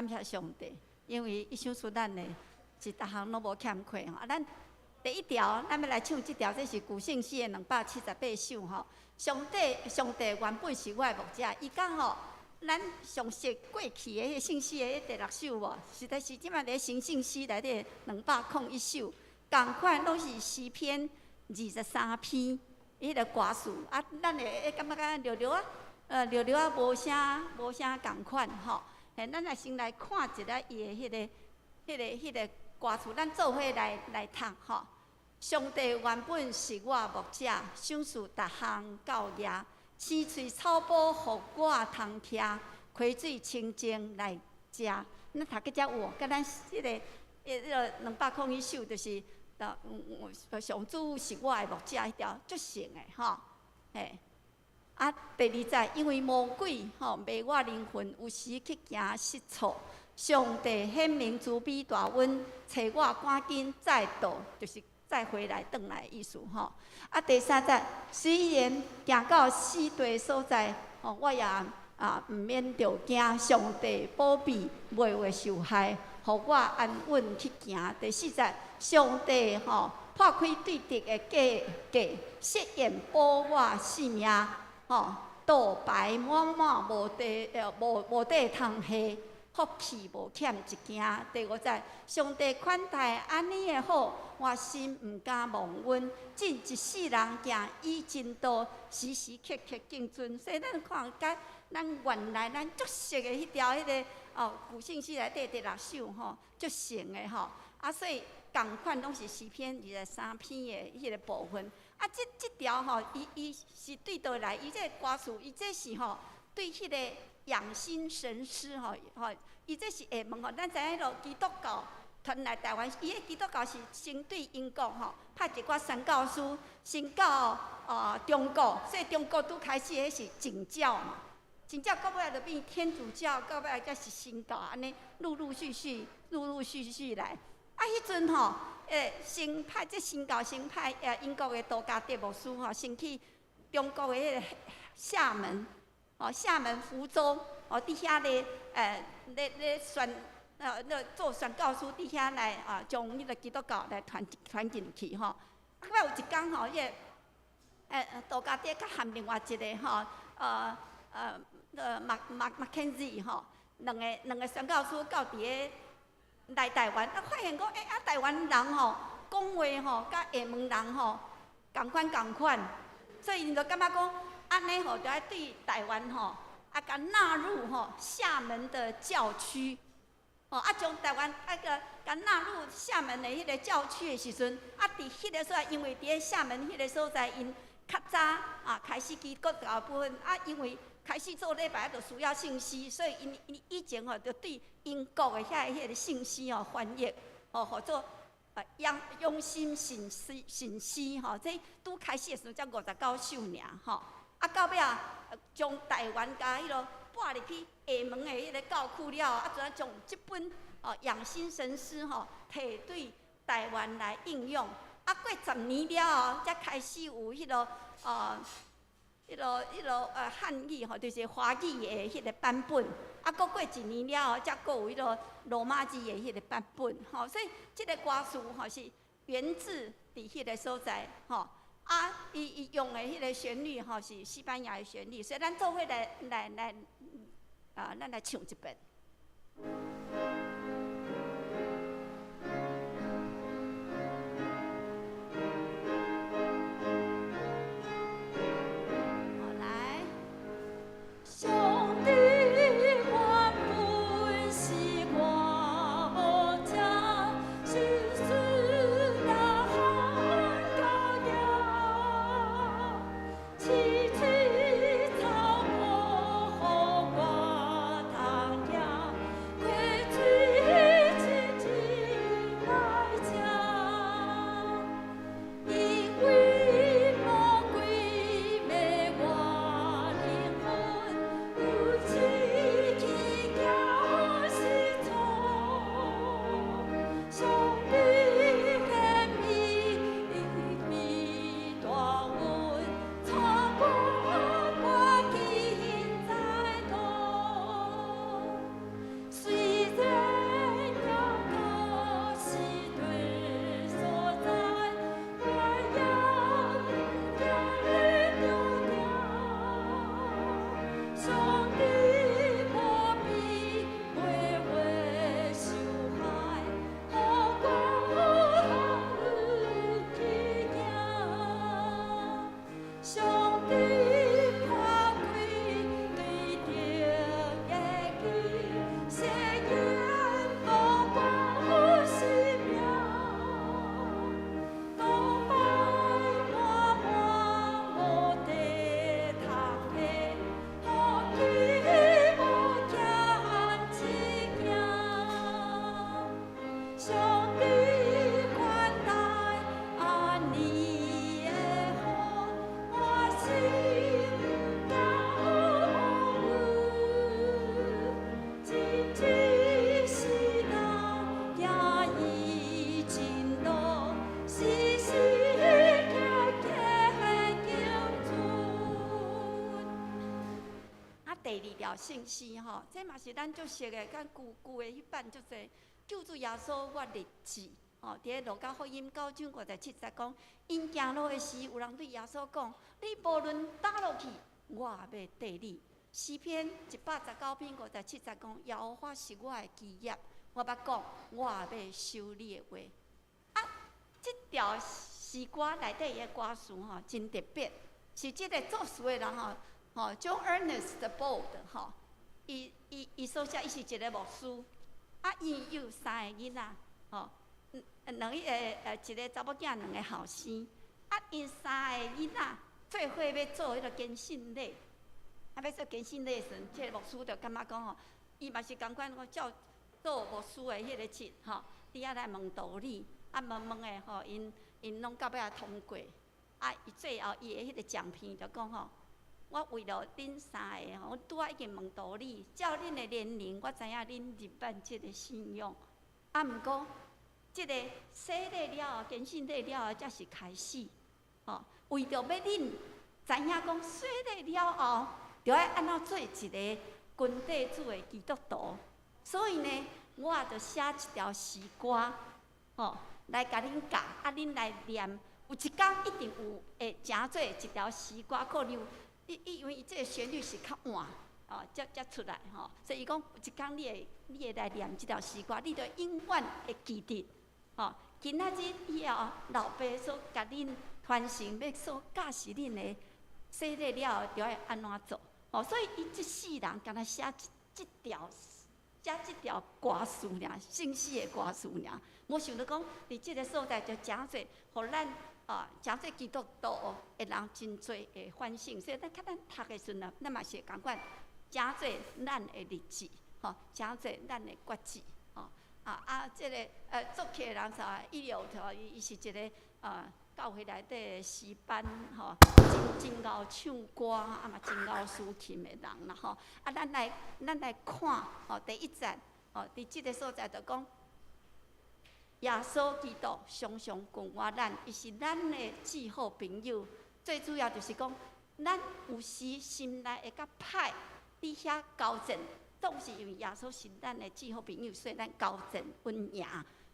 感谢上帝，因为伊赏赐咱的是逐项拢无欠亏吼。啊，咱第一条，咱要来唱即条，这是古圣诗的278首吼。上帝原本是我的牧者，伊讲吼，咱详细过去的迄圣诗的迄第6首无，实在是即摆伫新圣诗内底201首，共款拢是诗篇23篇，迄个歌词啊，咱会感觉讲略略啊无啥共款吼。嘿，咱来先来看一下伊的迄个歌词，咱做伙来读吼。上帝原本是我牧者，赏赐逐项教业，生喙草补，互我通听，溪水清净来食。咱读到遮有，甲咱迄个201首，就是上主是我的牧者迄条足成的吼，嘿。啊，第二节，因为魔鬼吼迷我灵魂，有时去行失错。上帝显明慈悲大恩，找我赶紧再度，就是再回来转来的意思吼。啊，第三节，虽然行到死地所在，吼，我也毋免着惊，上帝保庇，袂会受害，互我安稳去行。第四节，上帝吼破开对敌的计，设宴保我性命。吼，倒白满满，无地通下，福气无欠一件。第五节，上帝款待安尼的好，我心毋敢忘恩。尽一世人行以真道，时时刻刻敬尊。所以咱看甲咱原来咱足熟的迄条古圣诗内底第6首吼，足成的吼。啊，所以共款拢是诗篇23篇的迄个部分。啊，即条吼，伊是对倒来，伊这歌词，伊这是吼对迄个养心神师吼，伊这是下问吼。咱知影咯，基督教传来台湾，伊个基督教是先对英国吼派一寡宣教师，先到中国，所以中国拄开始迄是正教嘛，正教到尾就变天主教，到尾才是新教，安尼陆陆续续来。啊，迄阵吼。先派即新教先派英国的道家德牧师吼，先去中国的迄个厦门，厦门、福州，伫遐咧宣做宣教师，伫遐来将迄个基督教来传进去吼。啊，尾有一工吼，迄个道家德甲含另外一个吼，马肯锡吼，两个宣教师到伫个。来台湾，啊，发现讲，台湾人吼讲话吼，甲厦门人吼共款，所以因就感觉讲，安尼吼，就要对台湾吼，甲纳入吼厦门的教区，将台湾甲纳入厦门的迄个教区的时阵，伫迄个所在，因为伫厦门迄个所在，因较早开始基督教部分，因为。开始做礼拜，就需要信息，所以因以前吼，就对英国的迄个信息吼翻译，或做用心信息吼，这拄开始的时候才59首尔吼，到尾将台湾甲迄落搬入去厦门的迄个教区了，就将这本养心神诗吼摕对台湾来应用，过10年了后，才开始有迄落迄落汉语吼，就是华语的迄个版本。过1年了后，才有迄落罗马字的迄个版本。所以这个歌词吼是源自伫迄个所在吼。伊用的迄个旋律吼是西班牙的旋律，所以咱做伙咱来唱一遍。青草坡，花堂呀。条信息吼，这嘛是咱足熟的，甲旧的迄版足侪救主耶稣我日子吼，伫咧路加福音9章57节讲，因行路的时，有人对耶稣讲：你无论倒落去，我也要缀你。诗篇119篇57节讲：耶和华是我的基业，我捌讲，我也要守你的话。啊，即条诗歌内底的歌词吼，真特别，是即个作词的人吼，John Ernest Bold 吼，伊所写，伊是一个牧师，啊，伊有3个囡仔，吼，一个查某囝，2个后生，啊，因3个囡仔做伙要做迄个坚信礼，啊，要做坚信礼时，即个牧师就感觉讲吼，伊嘛是共款照做牧师的迄个切吼，你啊来问道理，啊问的吼，因拢到尾也通过，啊，伊最后伊的迄个奖片就讲吼。我为了恁3个吼，我拄仔已经问道理，照恁的年龄，我知影恁入办即个信仰。啊，毋过即个洗礼了后，坚信礼了后，才是开始。吼，为着要恁知影讲洗礼了后，着爱安怎做一个君底主的基督徒。所以呢，我也着写一条诗歌，吼，来甲恁教，啊，恁来念。有一天一定有会成做一条诗歌，可能有。因为伊这个旋律是较晏，哦，才出来吼，所以伊讲有一天你会来念这条诗歌，你着永远会记得，吼。今仔日以后，老爸所甲恁传承，要所教示恁的，洗礼了后着爱安怎做，哦。所以伊这世人敢若写这条歌词尔，信息的歌词尔。我想着讲，伫这个所在就诚侪，互咱。诚侪基督徒的人真侪会反省，所以咱读的时阵啊，咱嘛是共款，诚侪咱的日子，吼，诚侪咱的决志，吼，即个作曲的人啥，伊伊是一个教会内底的诗班，吼，真贤唱歌，啊嘛真贤抒情的人啦，吼，啊，咱来看，吼，第1节，吼，伫即个所在就讲。耶稣基督常常跟我咱，伊是咱的至好朋友。最主要就是讲，咱有时心内会较歹，伫遐交战，总是因为耶稣是咱的至好朋友，所以咱交战稳赢。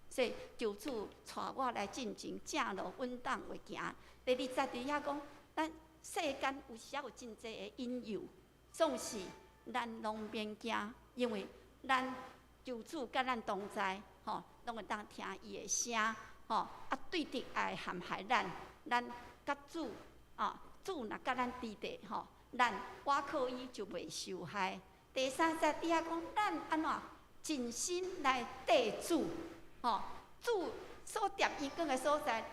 所以求主带我来进前正路稳当话行。第2节伫遐讲，咱世间有时有真侪的引诱，总是咱拢免惊，因为咱求主甲咱同在。吼，拢会当听伊的声，吼，啊，对敌也会陷害咱甲主，主若甲咱伫地，吼，咱我靠伊就袂受害。第3节底下讲，咱安怎尽心来缀主，吼，主所掂伊讲的所在，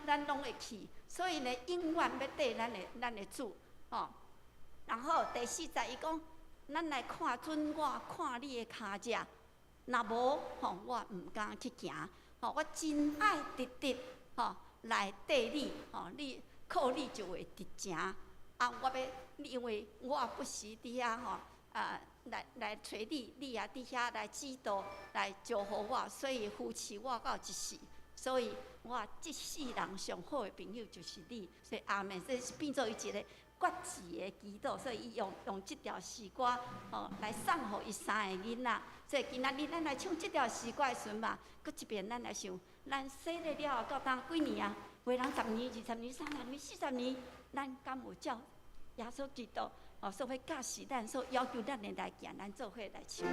咱拢会去，所以呢，永远要缀咱的主，吼。然后第4节伊讲，咱来看准我，看你的骹只。若无吼，我毋敢去行。吼，我真爱直吼来缀你。吼，你靠你就会直正。啊，我要因为我不时伫遐吼来找你，你也伫遐来指导，来祝福我，所以扶持我到一世。所以我这世人上好的朋友就是你。所以阿门，这是变做伊一个。决志的祈祷，所以伊用这条诗歌，吼来送互伊3个囡仔。所以今仔日咱来唱这条诗歌的时阵嘛，搁一遍咱来想，咱洗礼了后到当几年啊？为人10年、20年、30年、40年，咱敢有照耶稣基督所要教示咱，所要求咱的来行，咱做伙来唱。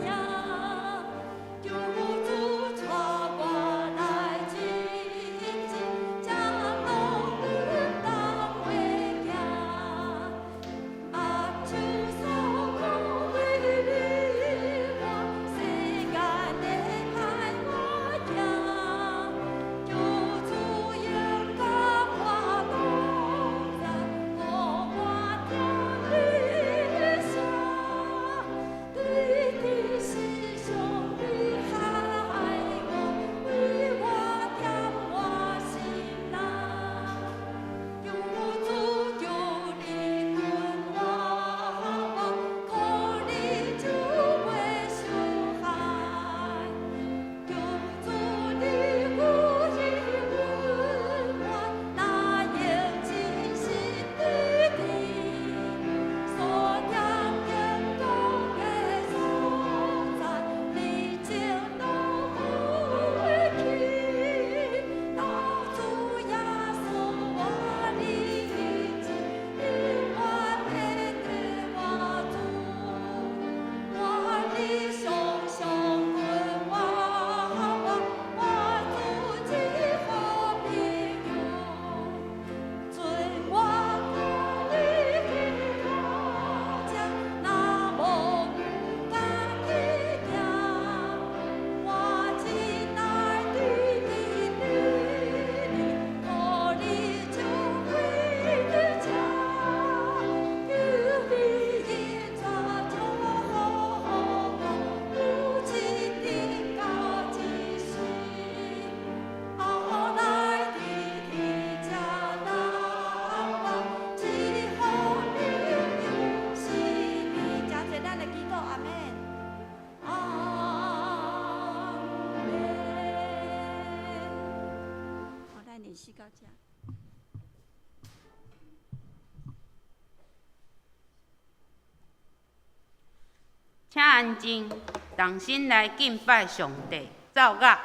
呀。演习到这。请安静，同心来敬拜上帝，奏乐。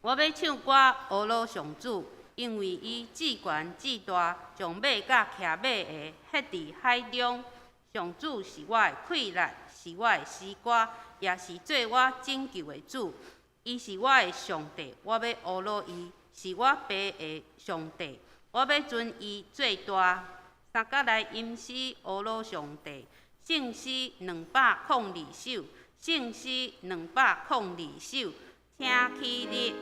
我要唱歌俄罗上主，因为伊至悬至大，将马甲骑马的ฮ็伫海中。上主是我的快乐，是我的诗歌，也是做我拯救的主。伊是我的上帝，我要学罗伊，是我爸的上帝，我要尊伊做大。三甲来吟诗俄罗上帝，圣诗202首，圣诗202首，听起哩。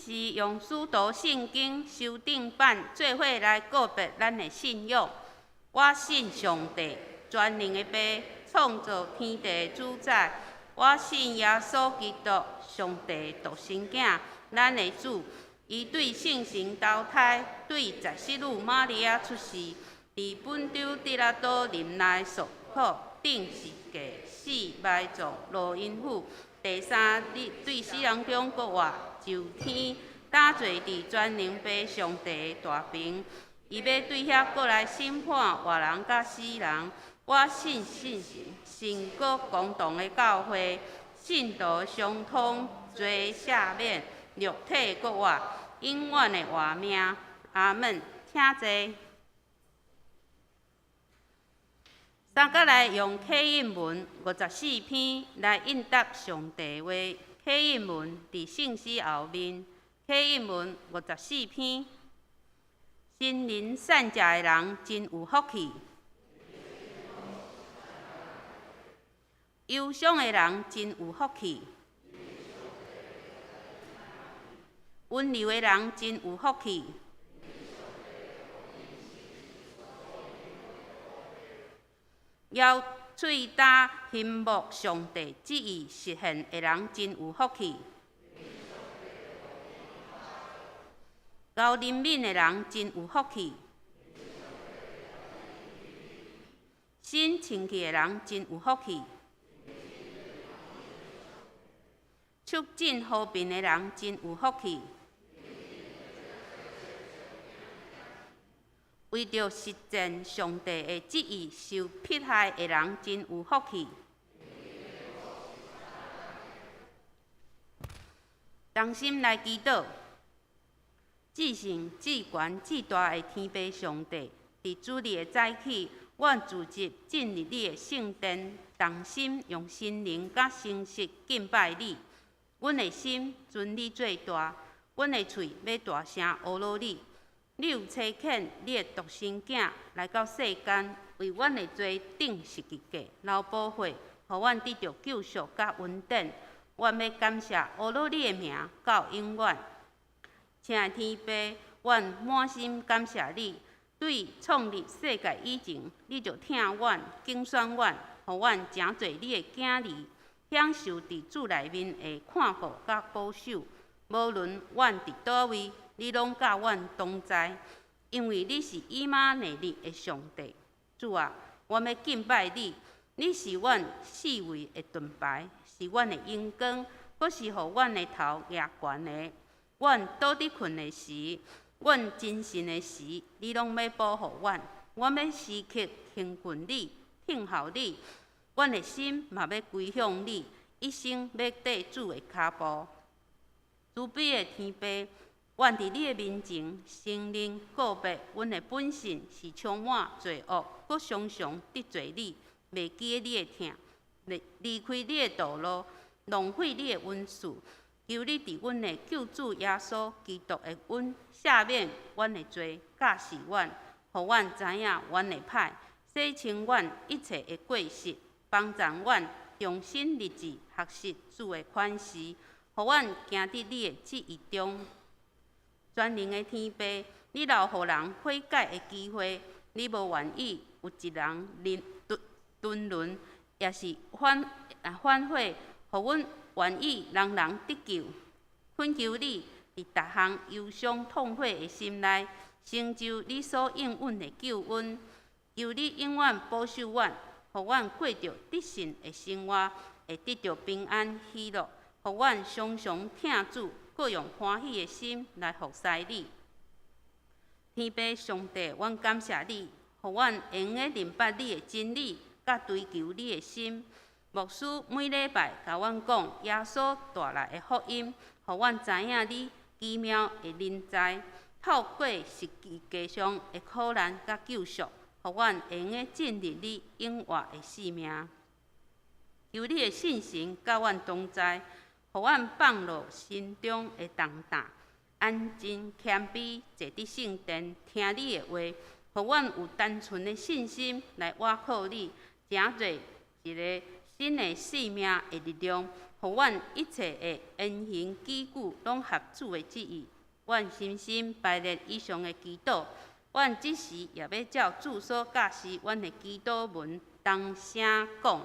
是用使徒圣经修订版做伙来告别咱的信仰。我信上帝，全能的爸，创造天地的主宰。我信耶稣基督，上帝独生囝，咱的主。伊对圣神投胎，对十四女玛利亚出世，伫本州彼拉多林内受苦，顶十架死埋葬罗因府。第三日对死人中国活，就天打坐伫全能爸上帝大屏。伊要对遐过来审判活人甲死人。我信圣神，信国公堂的教会，信徒相通，罪赦免，肉体国活，永远的活命。阿门。请坐。三甲来用启应文54篇来应答上帝话。启应文伫圣诗后面。启应文54篇。心灵善食的人真有福气，忧伤的人真有福气，温柔的人真有福气。要喙焦欣慕上帝旨意实现的人真有福气。够怜悯的人真有福气，心清气的人真有福气，促进和平的人真有福气，为着实践上帝的旨意受迫害的人真有福气。同心来祈祷。至圣、至悬、至大的天父上帝，伫主日的早起，阮聚集进入你的圣殿，同心用心灵甲诚实敬拜你。阮的心尊你最大，阮的喙要大声学罗你。你有差遣你的独生囝来到世间，为阮的罪顶十字架，流宝血，互阮得到救赎甲恩典。阮要感谢学罗你的名到永远。请天父，阮满心感谢你，对创立世界以前，你就听阮、竞选阮，互阮诚侪你的囝儿，享受伫主内面的看顾甲保守。无论阮伫倒位，你拢甲阮同在，因为你是以马内利的上帝。主啊，我要敬拜你，你是阮四围的盾牌，是阮的阳光，阁是互阮的头举悬的。阮倒伫困的时，阮精神的时，你拢要保护阮。我要时刻听近你，听候你。阮的心嘛要归向你，一生要缀主的脚步。慈悲的天父，阮伫你的面前承认告别，阮的本性是充满罪恶，阁常常得罪你，袂记你的疼，离开你的道路，浪费你的恩赐。求你伫阮的救主耶稣基督的恩赦免阮的罪，教示阮，互阮知影阮的歹，洗清阮一切的过失，帮助阮重新立志学习主的款式，互阮行伫你的旨意中。全能的天父，你留互人悔改的机会，你无愿意有一人沉沦，也是反悔，互阮愿意人人得救，恳求你伫逐项忧伤痛悔的心内，成就你所应允的救恩。求你永远保守阮，互阮过着得胜的生活，会得到平安喜乐，互阮常常听主，各用欢喜的心来服侍你。天父上帝，阮感谢你，互阮会用明白你的真理，甲追求你的心。牧师每礼拜甲阮讲耶稣带来的福音，互阮知影你奇妙的临在，透过十字架上的苦难甲救赎，互阮会用进入你永活的生命。求你的信心甲阮同在，互阮放落心中的重担，安静谦卑坐伫圣殿听你的话，互阮有单纯的信心来倚靠你，诚侪一个新的生命的力量，互阮一切的言行举止拢合主的旨意。阮深深排列以上的祈祷，阮即时也要照主所教示阮的祈祷文同声讲：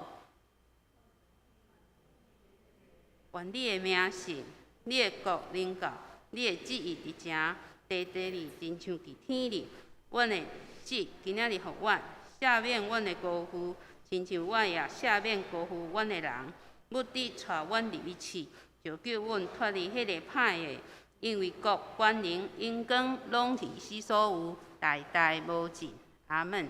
愿你的名圣，你的国临到，你的旨意伫正地里，亲像伫天里。阮的即今仔日互阮赦免阮的辜负，亲像阮也赦免辜负阮的人。目的带阮入去试，就叫阮脱离迄个歹的，因为国、权能、荣光拢伫死所有，代代无尽。阿门。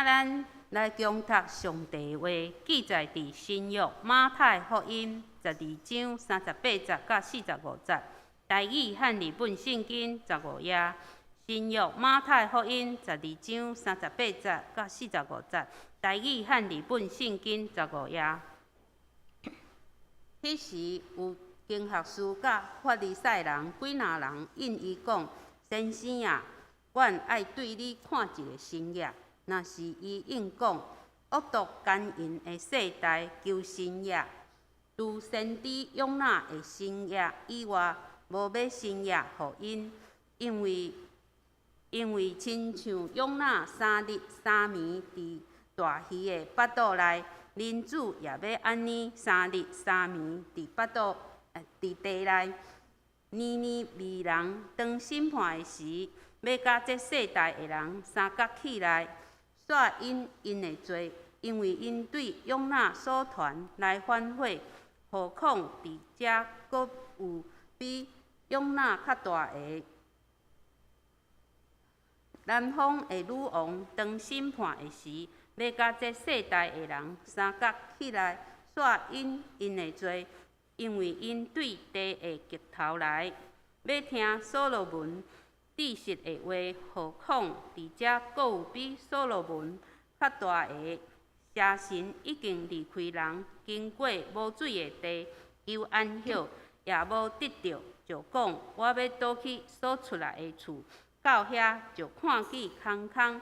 咱来共读上帝话，记载伫新约马太福音12章38节到45节，台语和日本圣经15页。新约马太福音12章38节到45节，台语和日本圣经15页。迄时有经学士甲法利赛人几若人应伊讲：先生啊，阮爱对你看一个新约。若是伊应讲，恶毒奸淫的世代求新约，除先知约拿的新约以外，无要新约互因，因为亲像约拿3日3暝伫大鱼的腹肚内，恁主也要安尼3日3暝伫地内。年年为人当审判的时，要甲这世代的人三角起来，煞因的罪，因为因对约拿所传来反悔，何况伫遮阁有比约拿较大的南方的女王当审判的时，要甲这世代的人三角起来，煞因的罪，因为因对地的极头来，要听所罗门知识的话，何况伫遮阁有比所罗门较大的邪神已经离开人，经过无水的地，求安息，也无得着，就讲我要倒去所出来的厝。到遐就看见空空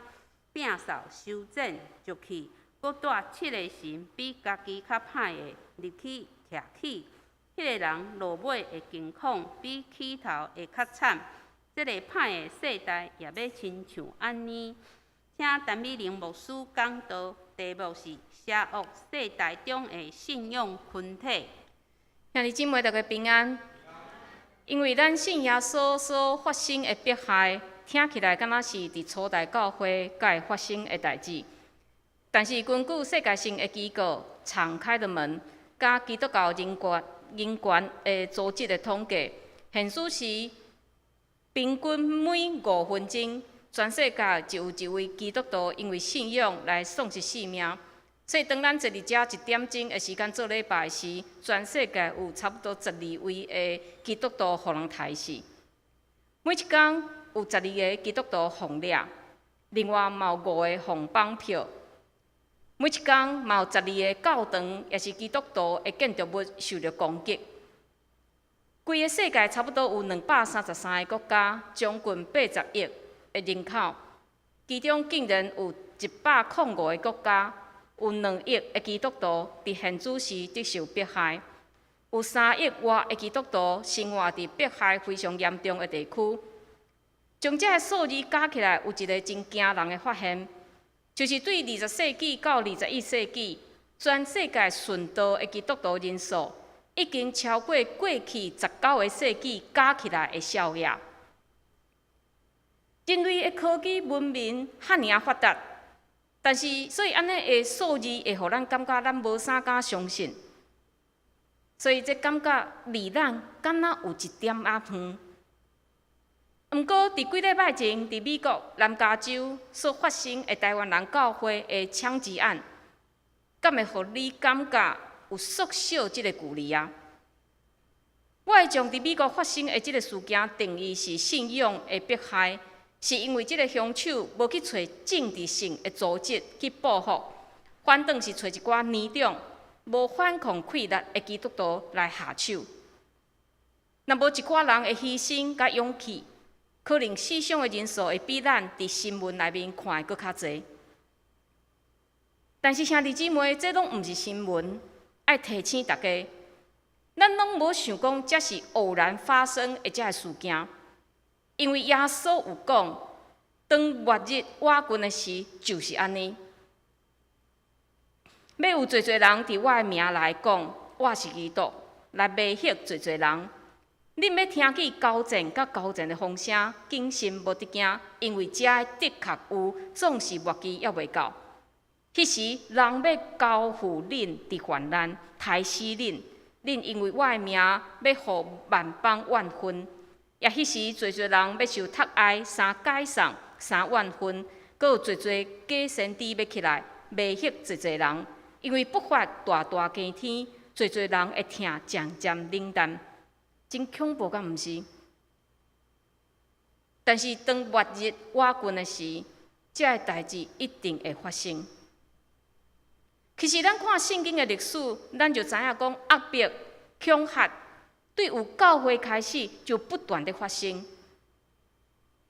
摒扫修整，就去，搁带7个神比家己较歹的入去徛起。迄个人落尾的境况比起头会较惨。这个歹的世代也要亲像安尼。请陈美玲牧师讲道，题目是邪恶世代中的信仰群体。兄弟姊妹，大家平安。因为咱信耶稣所发生的迫害，听起来敢若是伫初代教会才会发生的代志，但是根据世界性的机构敞开的门，甲基督教人权的组织的统计，现实是平均每5分钟，全世界就有一位基督徒因为信仰来丧失性命。所以，当咱坐伫遮1点钟的时间做礼拜时，全世界有差不多12位的基督徒互人杀死。每一天有12个基督徒互掠，另外嘛有5个互绑票。每一天嘛有12个教堂也是基督徒的建筑物受到攻击。规个世界差不多有233个国家，将近80亿的人口，其中竟然有105个国家。有2亿的基督徒伫现主时接受迫害，有3亿外的基督徒生活伫迫害非常严重的地区。将这个数字加起来，有一个真惊人的发现，就是对20世纪到21世纪，全世界殉道的基督徒人数已经超过过去19个世纪加起来的数额。人类的科技文明遐尔发达。但是，所以安尼的数字会互咱感觉咱无啥敢相信，所以这感觉离咱敢若有一点仔远。毋过，伫几礼拜前，伫美国南加州所发生的台湾人教会的枪击案，敢会互你感觉有缩小即个距离啊？我会将伫美国发生的即个事件定义是信仰的迫害。是因为即个凶手无去找政治性的组织去报复，反倒是找一寡年长、无反抗气力的基督徒来下手。若无一寡人的牺牲甲勇气，可能死伤的人数会比咱伫新闻内面看的搁较侪。但是兄弟姊妹，这拢毋是新闻，爱提醒大家，咱拢无想讲这是偶然发生的这个事件。因为耶稣有讲，当末日瓦群的时，就是安尼。要有侪人伫我的名来讲，我是基督，来威胁侪人。恁要听见高赞甲高赞的风声，谨慎无得惊，因为遮的确有，总是末期还未到。迄时人要交付恁伫患难，杀死恁，恁因为我的名要互万邦万分。也迄时，侪人要受杀害、3解送、3万分，阁有侪侪假先知要起来，迷惑侪侪人，因为不法大大惊天，侪侪人会听渐渐冷淡，真恐怖，敢毋是？但是当末日瓦近的时，这个代志一定会发生。其实，咱看圣经的历史，咱就知影讲压迫、恐吓，对有教会开始就不断的发生。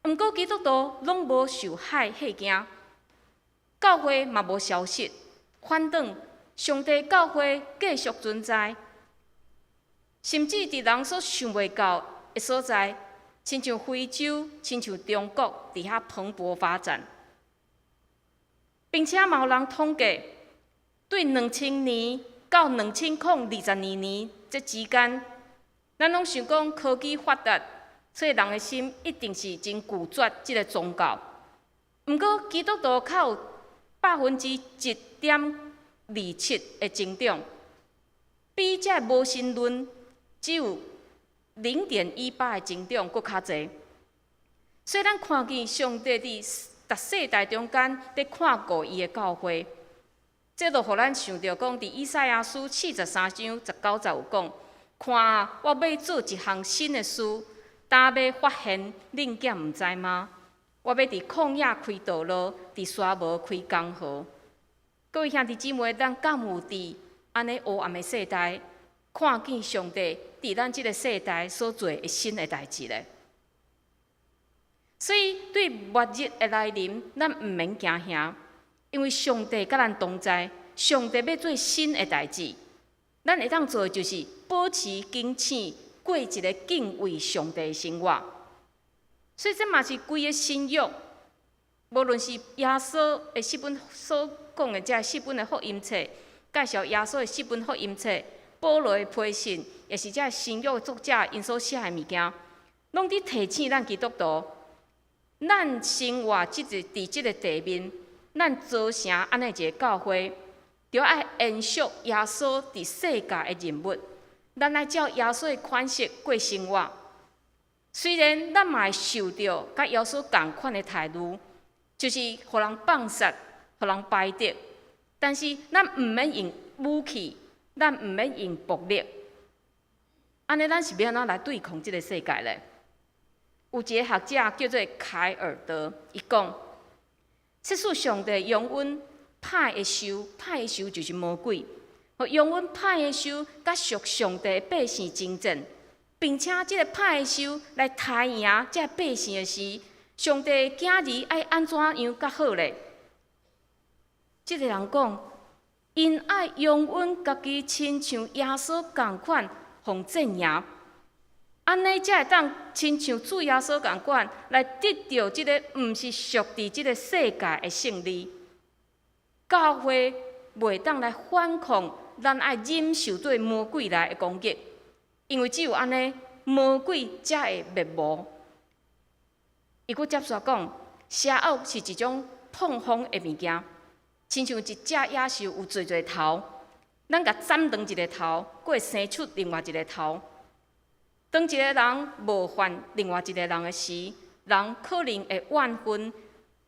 毋过，基督徒拢无受害吓惊，教会嘛无消失，反倒上帝教会继续存在，甚至伫人所想袂到的所在，亲像非洲、亲像中国，伫遐蓬勃发展，并且嘛有人统计。对2000年到2022年这之间，咱拢想讲科技发达，所以人的心一定是真拒绝这个宗教。毋过基督徒较有1.27%的增长，比这无神论只有0.18%的增长佫较侪。所以咱看见上帝伫逐世代中间在看顾伊的教会。这就互咱想到讲，伫以赛亚书43章19节有讲：看啊，我要做一项新的事，敢要发现恁囝毋知吗？我要伫旷野开道路，伫沙漠开江河。各位兄弟姊妹，咱敢有伫安尼黑暗的世代，看见上帝伫咱即个世代所做的新的代志咧？所以对末日的来临，咱毋免惊吓。因为上帝甲咱同在，上帝要做新的代志，咱会当做的就是保持警醒，过一个敬畏上帝的生活。所以这嘛是规个新约，无论是耶稣的4本所讲的这4本的福音册，介绍耶稣的4本福音册，保罗的批信，也是这新约的作者因所写的物件，拢伫提醒咱基督徒，咱生活伫即个地面。咱组成安尼一个教会，就要延续耶稣伫世界的任务。咱来照耶稣的款式过生活。虽然咱嘛会受到甲耶稣同款的态度，就是互人放杀、互人排斥，但是咱毋免用武器，咱毋免用暴力。安尼咱是要安怎来对抗即个世界咧？有一个学者叫做凯尔德，伊讲。即使上帝用阮歹的手，歹的手就是魔鬼，用阮歹的手甲属上帝的百姓争战，并且即个歹的手来杀赢这百姓的时，上帝的囝儿爱安怎样较好咧？即个人讲，因爱用阮家己亲像耶稣共款，互镇赢。安尼才会当亲像主耶稣共款，来得到即个毋是属伫即个世界的胜利。教会袂当来反抗，咱爱忍受对魔鬼来的攻击，因为只有安尼，魔鬼才会灭亡。伊佫接续讲，邪恶是一种碰风的物件，亲像一只野兽有侪侪头，咱甲斩断一个头，佫会生出另外一个头。当一个人冒犯另外一个人的时，人可能会怨愤，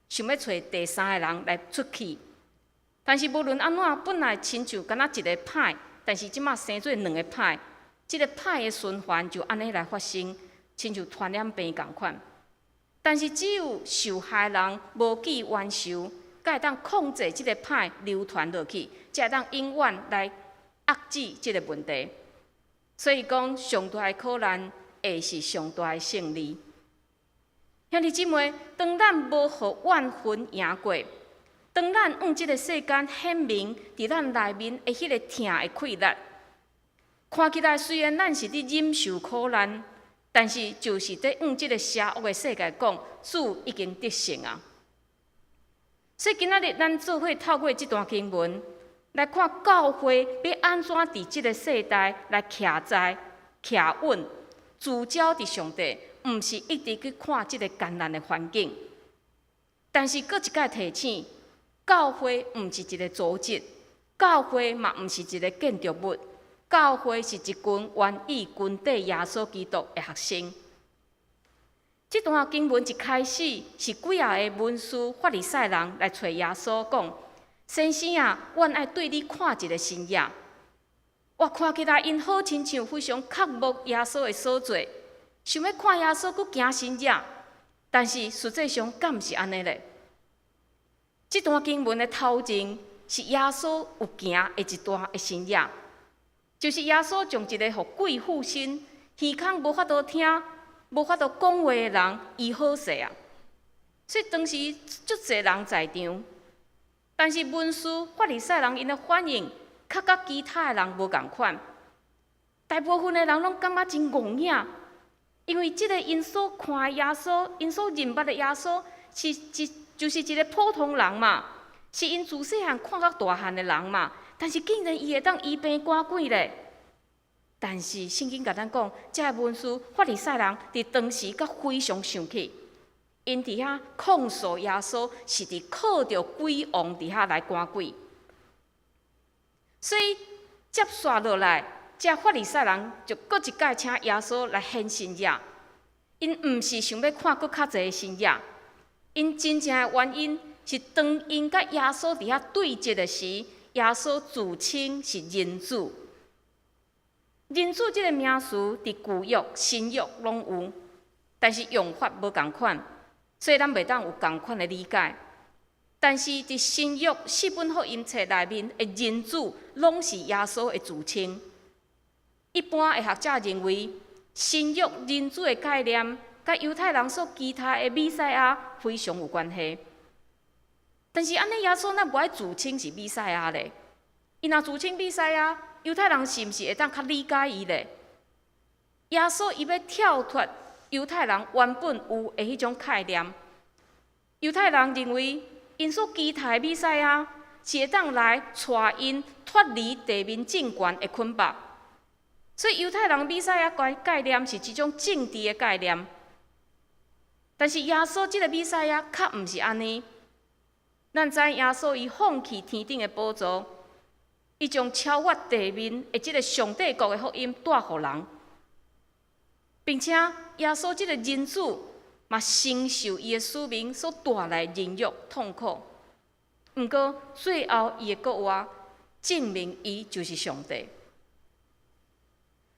想要找第三个人来出气。但是无论安怎，本来亲像敢若一个歹，但是即马生做2个歹，即个歹的循环就安尼来发生，亲像传染病共款。但是只有受害人无记冤仇，才会当控制即个歹流传落去，才会当永远来遏制即个问题。所以讲，上大的苦难会是上大的胜利。兄弟姊妹，当咱无互怨恨赢过，当咱往即个世间显明伫咱内面的迄个疼的快乐，看起来虽然咱是伫忍受苦难，但是就是伫往即个邪恶的世界讲，主已经得胜啊。所以今仔日咱做伙透过这段经文。来看教会要安怎伫即个世代来徛在、徛稳，聚焦伫上帝，毋是一直去看即个艰难的环境。但是，搁一摆提醒，教会毋是一个组织，教会嘛毋是一个建筑物，教会是一群愿意军队耶稣基督的学生。这段经文一开始是几啊个文士、法利赛人来找耶稣讲：先生啊，阮爱对你看一个新约。我看起来因好亲像非常刻薄耶稣的所做，想要看耶稣佫行新约，但是实际上敢毋是安尼咧？这段经文的头前是耶稣有行的一段的新约，就是耶稣将一个互鬼附身、耳孔无法度听、无法度讲话的人医好势啊。所以当时足侪人在场，但是文士、法利赛人因的反应，较甲其他的人无共款。大部分的人拢感觉真戆影，因为即个因所看的耶稣，因所认捌的耶稣，就是一个普通人嘛，是因自细汉看到大汉的人嘛。但是竟然伊会当医病赶鬼咧！但是圣经甲咱讲，这个文士、法利赛人伫当时阁非常生气，因伫遐控诉耶稣是伫靠着鬼王伫遐来赶鬼。所以接续落来，这法利赛人就搁一摆请耶稣来显新约。因毋是想要看搁较侪新约，因真正的原因是当因甲耶稣伫遐对峙的时，耶稣自称是人子。人子这个名词伫旧约、新约拢有，但是用法无共款，所以咱袂当有共款的理解。但是伫新约4本福音册内面的人子，拢是耶稣的自称。一般的学者认为，新约人子的概念，甲犹太人所期待的弥赛亚非常有关系。但是安尼耶稣哪无爱自称是弥赛亚咧？伊若自称弥赛亚，犹太人是毋是会当较理解伊咧？耶稣伊要跳脱犹太人原本有的迄种概念。犹太人认为，因所期待的弥赛亚是会当来带因脱离地面政权的捆绑。所以犹太人弥赛亚概念是一种政治的概念。但是耶稣这个弥赛亚较毋是安尼。咱知耶稣伊放弃天顶的宝座，伊将超越地面的这个上帝国的福音带互人，并且耶稣这个人子嘛承受伊的使命所带来人辱痛苦。毋过最后伊会搁话证明伊就是上帝。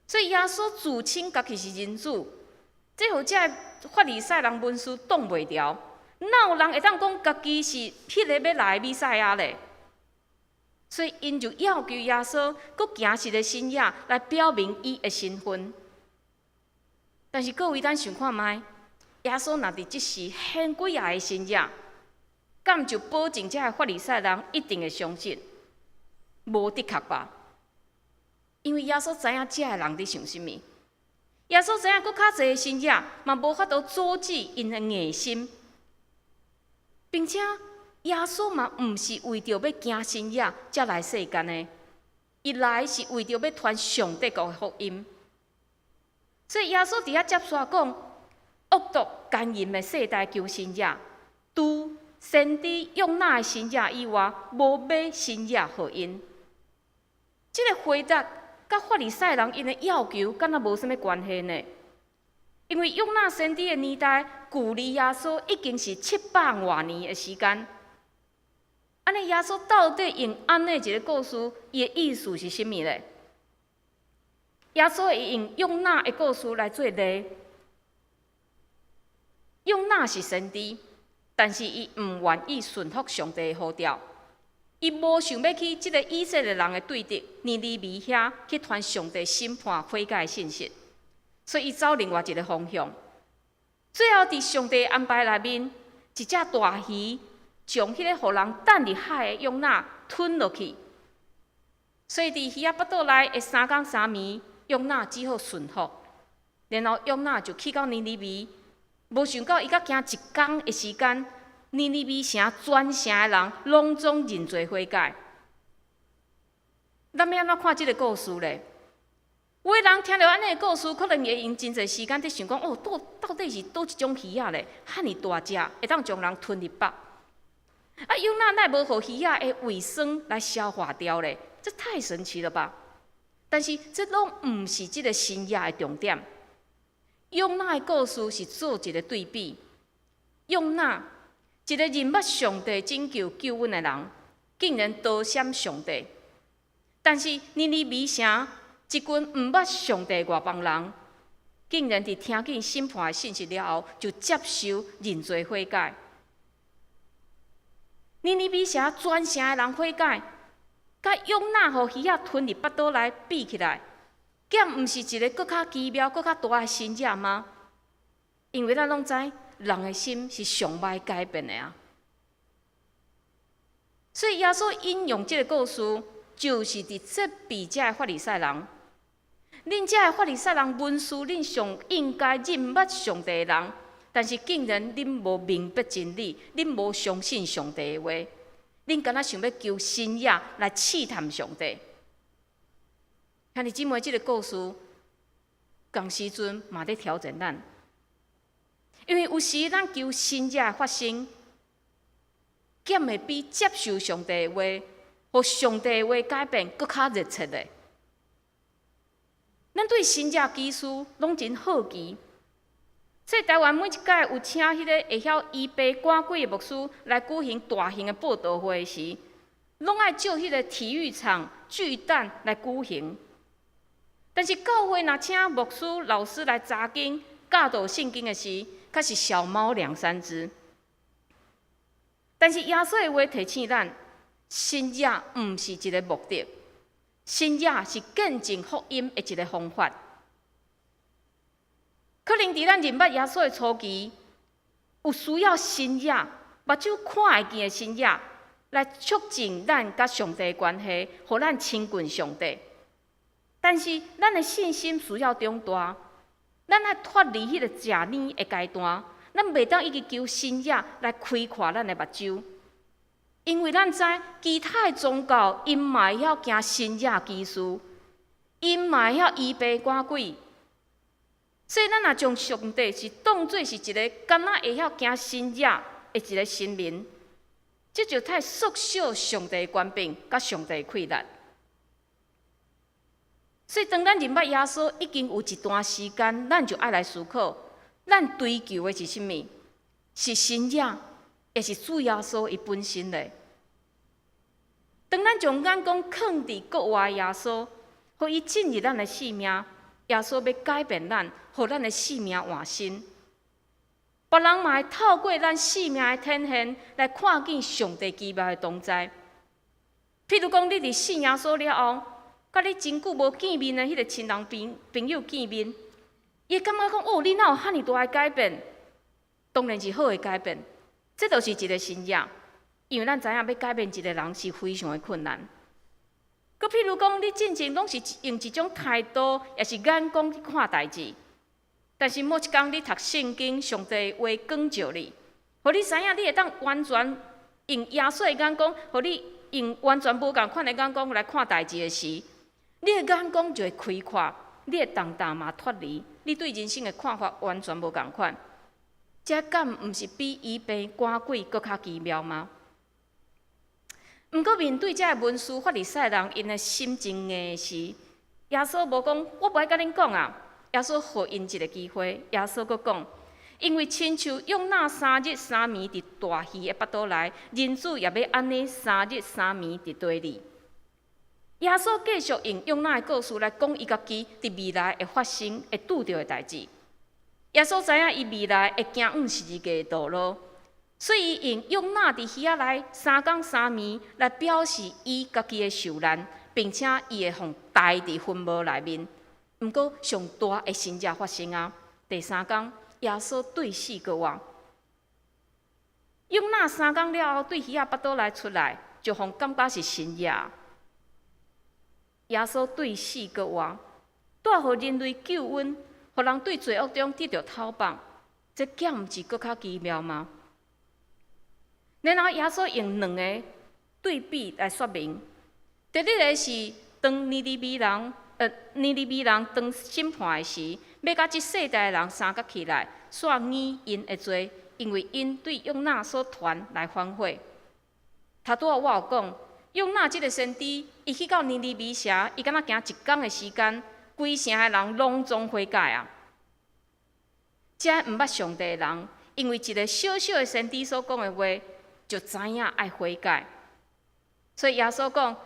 所以耶稣自称家己是人子，这互这法利赛人文士挡袂牢。哪有人会当讲家己是迄个要来的弥赛亚咧？所以因就要求耶稣搁行一个新约来表明伊的身份。但是各位，咱想看卖，耶稣若伫即时显几下的新约，敢就保证这个法利赛人一定会相信？无的确吧？因为耶稣知影这个人伫想啥物，耶稣知影搁较侪的新约嘛无法度阻止因的硬心。并且耶稣嘛，毋是为着要行新约才来世间的，伊来是为着要传上帝国的福音。所以耶稣伫遐接续讲，恶毒奸淫的世代求新约，除先知用那的新约以外，无买新约互因。这个回答甲法利赛人因的要求，敢若无啥物关系呢？因为约拿先知的年代，距离耶稣已经是700多年的时间。安尼，耶稣到底用安尼一个故事，伊的意思是啥物咧？耶稣会用约拿的故事来做例。约拿是先知，但是伊毋愿意顺服上帝的呼召，伊无想要去即个以色列人的对敌尼尼微遐去传上帝审判悔改的信息。所以，伊走另外一个方向。最后，伫上帝安排内面，一只大鱼将迄个互人等入海的约拿吞落去。所以，伫鱼仔腹肚内的3天3暝，约拿只好顺服。然后，约拿就去到尼尼微，无想到伊才行1天的时间，尼尼微城全城的人拢总认罪悔改。咱要安怎看即个故事咧？有的人听到安尼的故事，可能会用真侪时间伫想讲，哦，到底是倒一种鱼仔咧？遐尼大只，会当将人吞入腹。啊，约拿奈无互鱼仔的胃酸来消化掉咧？这太神奇了吧！但是这拢毋是即个新约的重点。约拿的故事是做一个对比。约拿一个认捌上帝拯救救恩的人，竟然逃闪上帝；但是尼尼微城一群毋捌上帝外邦人，竟然伫听见审判的信息了后，就接受认罪悔改。尼尼微城全城的人悔改，甲约拿互鱼仔吞入腹肚内闭起来，敢毋是一个更较奇妙、更较大的神迹吗？因为咱拢知，人的心是上歹改变的啊。所以耶稣引用这个故事，就是伫责备这的法利赛人。恁这的法利赛人文士，恁上应该认捌上帝的人，但是竟然恁无明白真理，恁无相信上帝的话，恁敢若想要求新野来试探上帝。兄弟姊妹，这个故事，同时阵嘛在挑战咱，因为有时咱求新野发生，减会比接受上帝的话，互上帝的话改变更较热切的。咱对新野技术拢真好奇，所以台湾每一届有请迄个会晓医病赶鬼的牧师来举行大型的报道会时，拢爱借迄个体育场巨蛋来举行。但是教会若请牧师、老师来查经、教导圣经的时，却是小猫2-3只。但是耶稣的话提醒咱，新野毋是一个目的，新野是见证福音的一个方法。可能伫咱认捌耶稣的初期，有需要新野、目睭看会见的新野，来促进咱甲上帝的关系，互咱亲近上帝。但是咱的信心需要长大，咱爱脱离迄个食奶的阶段，咱袂当一直求新野来开阔咱的目睭，因为咱知其他的宗教因嘛会晓行新野技术，因嘛会晓医病赶鬼，所以咱若将上帝是当作是一个敢若会晓行新野的一个神明，这就太缩小上帝的权柄甲上帝的气力。所以，当咱认捌耶稣已经有一段时间，咱就爱来思考，咱追求的是甚物？是神野，也是主耶稣伊本身嘞。当咱将眼光放伫国外耶稣，互伊进入咱的性命，耶稣要改变咱，互咱的性命换新。别人嘛会透过咱性命的展现，来看见上帝奇妙的同在。譬如讲，你伫信耶稣了后，甲你真久无见面的迄个亲人朋友见面，伊感觉讲哦，你哪有遐尼大的改变？当然是好的改变，这就是一个新野。因为咱知影要改变一个人是非常的困难。佮譬如讲，你进前拢是用一种态度，也是眼光去看代志，但是某一天你读圣经，上帝话光照你，互你知影你会当完全用耶稣的眼光，互你用完全无共款的眼光来看代志的时，你的眼光就会开阔，你的重担嘛脱离，你对人生的看法完全无共款。这敢毋是比医病赶鬼搁较奇妙吗？毋过面对这个文士法利赛人因的心情硬时，耶稣无讲我不爱甲恁讲啊，耶稣互因一个机会，耶稣阁讲，因为亲像用那3日3暝伫大鱼的腹肚内，人子也要安尼3日3暝伫地里。耶稣继续用那的故事来讲伊家己伫未来会发生、会拄到的代志。耶稣知影伊未来会行往十字架的道路，所以伊用那伫鱼仔内3天3暝来表示伊家己的受难，并且伊会互带伫坟墓内面。毋过上大的神迹发生啊！第3天，耶稣对死过活，用那3天了后，对鱼仔腹肚内出来，就互感觉是神迹。耶稣对死过活，带互人类救恩，互人对罪恶中得到讨放，这敢毋是更较奇妙吗？然后耶稣用2个对比来说明。第一个是当尼尼微人当审判的时，要甲这世代的人相合起来，算议因的罪，因为因对约拿所传来反悔。头拄我有讲，约拿这个先知，伊去到尼尼微城，伊敢若行1天的时间，规城的人拢总悔改啊。这毋捌上帝的人，因为一个小小的先知所讲的话，就知影爱悔改。所以耶稣讲，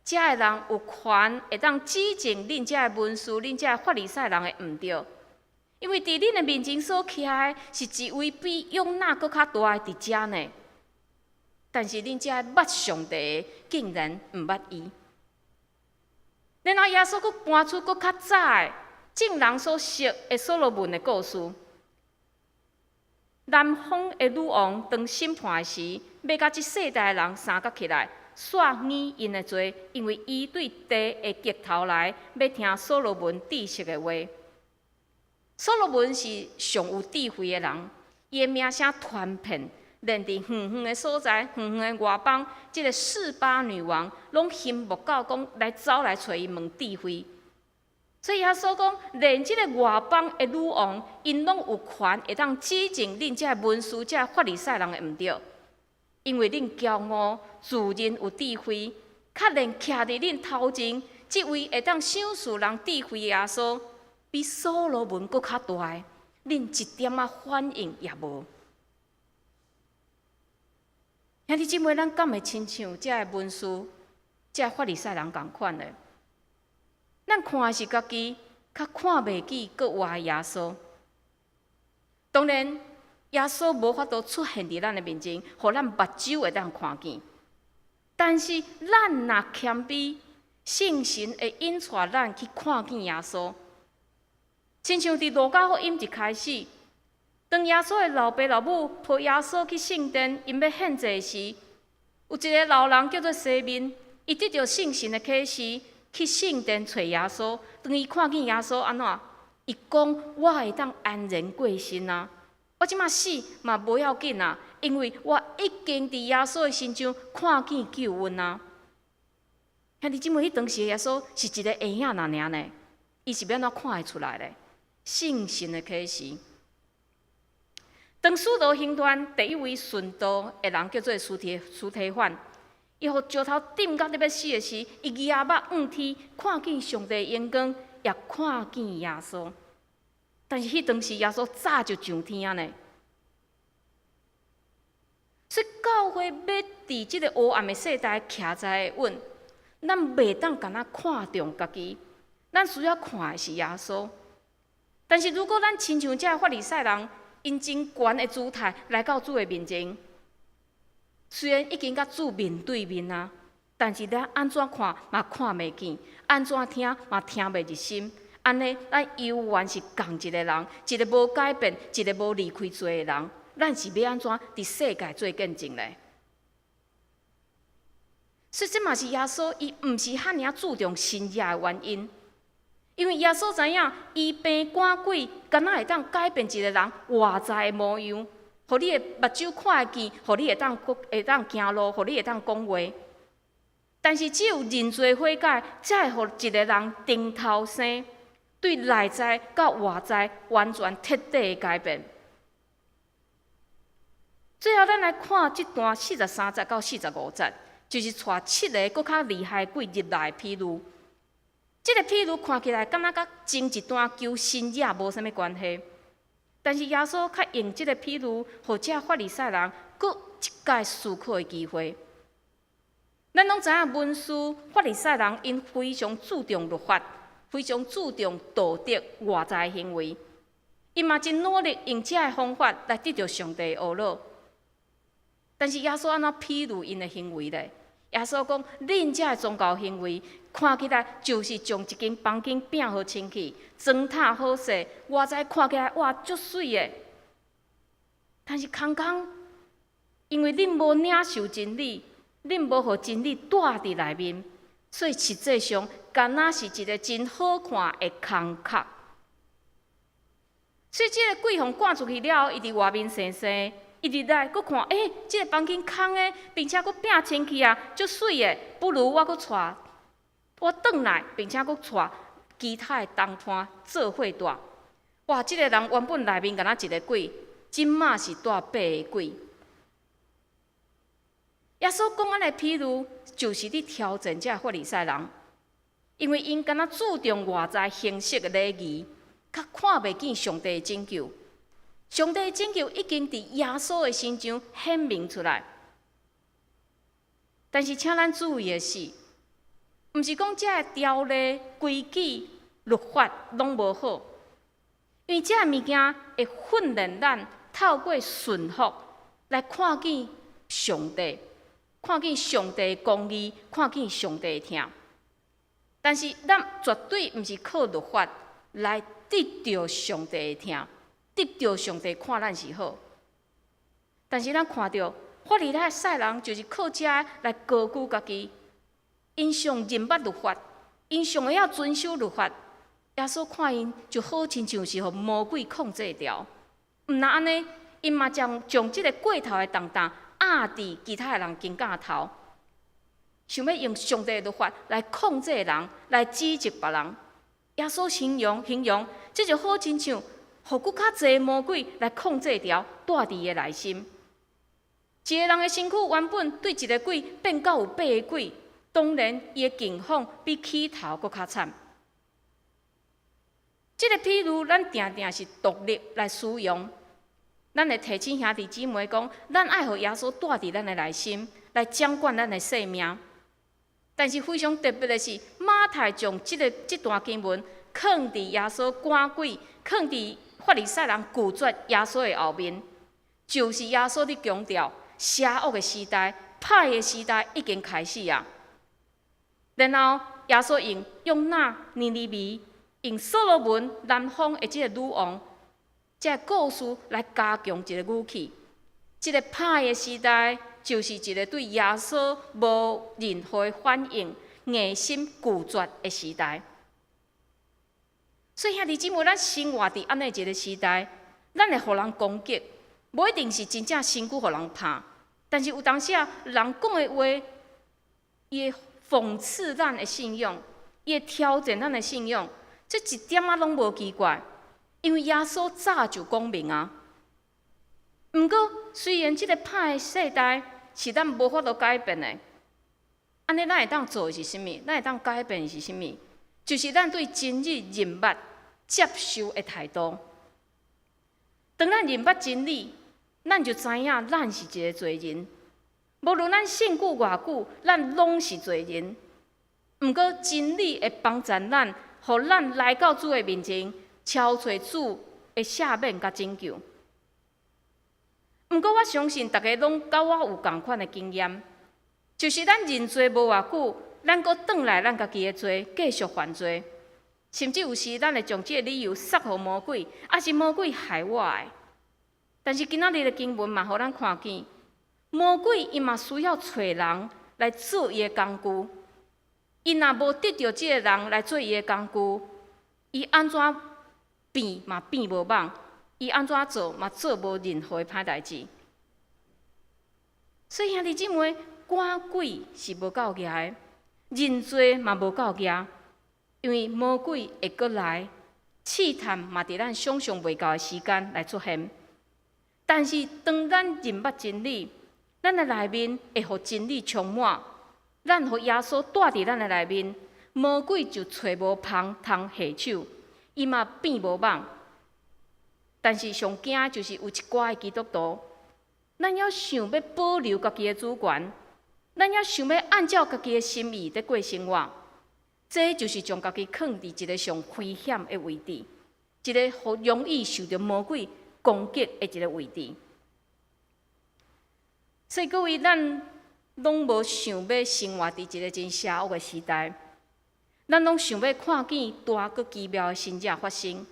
这个人有权会当指正恁这个文士、恁这个法利赛人的毋对，因为伫恁的面前所徛的是一位比约拿搁较大的伫遮呢。但是恁这个捌上帝的，竟然毋捌伊。然后耶稣搁搬出搁较早的众人所熟的所罗门的故事。南方的女王当审判的时，要甲即世代的人相合起来，煞耳因的罪，因为伊对地会激头来，要听所罗门知识的话。所罗门是上有智慧的人，伊的名声传遍，连伫远远的所在、远远的外邦，即个48女王拢羡慕到讲来走来找伊问智慧。所以耶稣讲，连即个外邦的女王，因拢有权会当指正恁这文士、这法利赛人的毋对，因为恁骄傲、自认有智慧，确连徛伫恁头前，即位会当赏赐人智慧的耶稣，比所罗门搁较大的，恁一点仔反应也无。兄弟姊妹，咱敢会亲像这文士、这法利赛人共款的？咱看的是家己，较看袂起搁活的耶稣。当然，耶稣无法度出现伫咱的面前，互咱目睭会当看见。但是，咱若谦卑，圣神会引带咱去看见耶稣。亲像伫路加福音一开始，当耶稣的老爸老母抱耶稣去圣殿，因要献祭时，有一个老人叫做西面，伊得到圣神的启示。去圣殿找耶稣，当伊看见耶稣安怎？伊讲：我会当安然过身啊！我即马死嘛无要紧啊，因为我已经伫耶稣的身上看见救恩啊！兄弟姊妹，迄当时的耶稣是一个婴仔尔呢，伊是要安怎看会出来咧？圣神的启示。当使徒行传第一位顺道的人叫做司提反。伊互石头钉到要死的时，伊举目望天，看见上帝的阳光，也看见耶稣。但是迄当时耶稣早就上天啊呢。所以教会要伫即个黑暗的世代徛在稳，咱袂当干那看重家己，咱需要看的是耶稣。但是如果咱亲像这法利赛人，因真悬的姿态来到主的面前。虽然已经甲主面对面啊，但是咱安怎看嘛看袂见，安怎听嘛听袂入心。安尼，咱犹原是共一个人，一个无改变，一个无离开罪的人。咱是要安怎伫世界做见证呢？所以这嘛是耶稣，伊毋是遐尔注重新约的原因。因为耶稣知影，医病赶鬼，敢若会当改变一个人外在的模样。互你的目睭看会见，互你会当行路，互你会当讲话。但是只有认罪悔改，才会互一个人定头生，对内在到外在完全彻底的改变。最后，咱来看这段43节到45节，就是带7个搁较厉害鬼入来的譬喻。这个譬喻看起来敢若甲前一段求新约无啥物关系。但是耶稣较用这个譬喻，互这法利赛人搁一届思考的机会。咱拢知影，文士、法利赛人因非常注重律法，非常注重道德外在的行为，因嘛真努力用这个方法来得到上帝的懊恼。但是耶稣安怎譬喻因的行为咧？耶稣讲：恁这宗教行为看起来就是将一间房间变好清气，砖塔好势，外在看起来哇足水的。但是空空，因为恁无领受真理，恁无互真理带伫内面，所以实际上敢若是一个真好看的空壳。所以这个鬼互赶出去了后，伊伫外面生生。伊入来，佫看，这个房间空的，并且佫变清气啊，足水的，不如我佫带我转来，并且佫带其他的同伴做伙带。哇，这个人原本内面敢若一个鬼，即马是带8个鬼。耶稣讲安尼譬喻，就是伫挑战这法利赛人，因为因敢若注重外在形式的礼仪，较看袂见上帝的拯救。上帝的拯救已经伫耶稣的身上显明出来。但是，请咱注意的是，毋是讲这条例、规矩、律法拢无好，因为这物件会训练咱透过顺服来看见上帝，看见上帝的公义，看见上帝的疼。但是，咱绝对毋是靠律法来得到上帝的疼，得到上帝看咱是好。但是，咱看到法利赛人就是靠这来高举家己，因上认捌律法，因上会晓遵守律法。耶稣看因就好亲像是互魔鬼控制掉。毋但安尼，因嘛将即个过头的重担压伫其他人肩胛头，想要用上帝的律法来控制人，来指责别人。耶稣形容，这就好亲像互佫较侪魔鬼来控制掉，带伫伊的内心。一个人的身躯原本对一个鬼变到有8个鬼，当然伊的境况比起头佫较惨。这个譬如，咱定定是独立来使用，咱会提醒兄弟姊妹讲，咱爱互耶稣带伫咱的内心，来掌管咱的生命。但是非常特别的是，马太将这段经文放伫耶稣赶鬼，放伫法利赛人拒绝耶稣的后面，就是耶稣伫强调，邪恶的时代、歹的时代已经开始啊。然后耶稣用尼尼微，用所罗门南方的这个女王，这个故事来加强一个语气。这个歹的时代，就是一个对耶稣无任何反应、硬心拒绝的时代。所以兄弟姊妹，咱生活伫安尼一个时代，咱会互人攻击，无一定是真正身躯互人拍，但是有当时啊，人讲的话，伊会讽刺咱的信仰，伊会挑战咱的信仰。这一点仔拢无奇怪，因为耶稣早就讲明啊。毋过，虽然这个歹的世代是咱无法度改变的，安尼咱会当做的是啥物？咱会当改变的是啥物？就是咱对真理认捌、接受的态度。当咱认捌真理，咱就知影咱是一个罪人。无论咱信久偌久，咱拢是罪人。毋过，真理会帮助咱。互咱来到主的面前，超找主的赦免甲拯救。毋过，我相信大家拢甲我有同款的经验，就是咱认罪无偌久，咱阁转来咱家己的罪，继续犯罪，甚至有时咱会将这个理由撒互魔鬼，也是魔鬼害我的。但是今仔日的经文嘛，互咱看见，魔鬼伊嘛需要找人来做伊的工具。伊若无得到即个人来做伊的工具，伊安怎变嘛变无网，伊安怎做嘛做无任何歹代志。所以兄弟姊妹，赶鬼是无够额的，认罪嘛无够额，因为魔鬼会阁来，试探嘛伫咱想象袂到的时间来出现。但是当咱认捌真理，咱的内面会互真理充满。咱互耶稣带伫咱的内面，魔鬼就找无芳通下手，伊嘛变无网。但是上惊就是有一寡的基督徒，咱要想要保留家己的主权，咱要想要按照家己的心意在过生活，这就是将家己放伫一个上危险的位置，一个互容易受到魔鬼攻击的一个位置。所以各位，咱拢无想要生活伫一个真邪恶的时代，咱拢想要看见大个奇妙的神迹发生。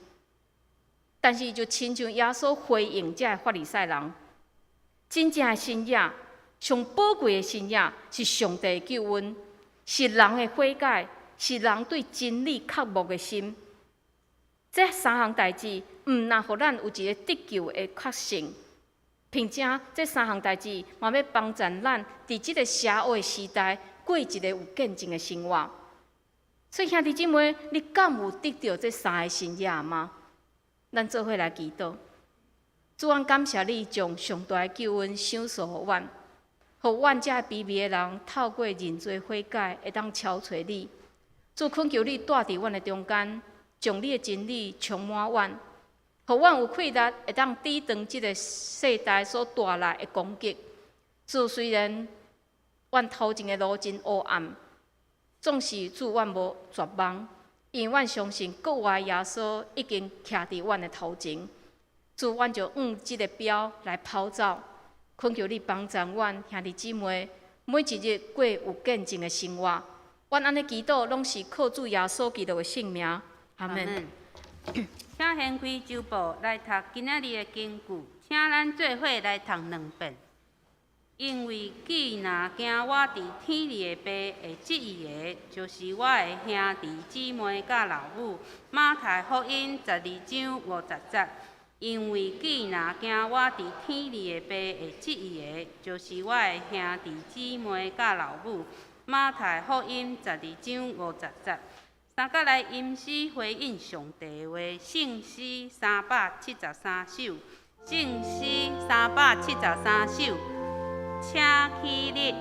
但是就亲像耶稣回应这法利赛人，真正的神迹、上宝贵的神迹是上帝的救恩，是人的悔改，是人对真理刻薄的心。这三项代志，毋但互咱有一个得救的确信。并且，这三项代志嘛要帮助咱伫即个邪恶的时代过一个有见证的生活。所以兄弟姊妹，你敢有得到这三个神迹吗？咱做伙来祈祷。主啊，感谢你将上大的救恩赏赐予阮，互阮这卑微的人透过认罪悔改，会当超找你。主恳求你带伫阮的中间，将你的真理充满阮。互阮有气力会当抵挡即个世代所带来的攻击。主虽然阮头前的路真黑暗，总是主阮无绝望，因为阮相信国外耶稣已经徛伫阮的头前。主，阮就用即个标来跑走，恳求你帮助阮兄弟姊妹，每一日过有见证的生活。阮安尼祈祷，拢是靠主耶稣基督的性命。阿门。请掀开周报来读今仔日的经句，请咱做伙来读2遍。因为既若惊我伫天里的爸会记忆的，就是我的兄弟姊妹甲老母。马太福音12章50节。因为既若惊我伫天里的爸会记忆的，就是我的兄弟姊妹甲老母。马太福音12章50节。三甲来吟诗回应上帝的话，圣诗373首，圣诗373首，请起立。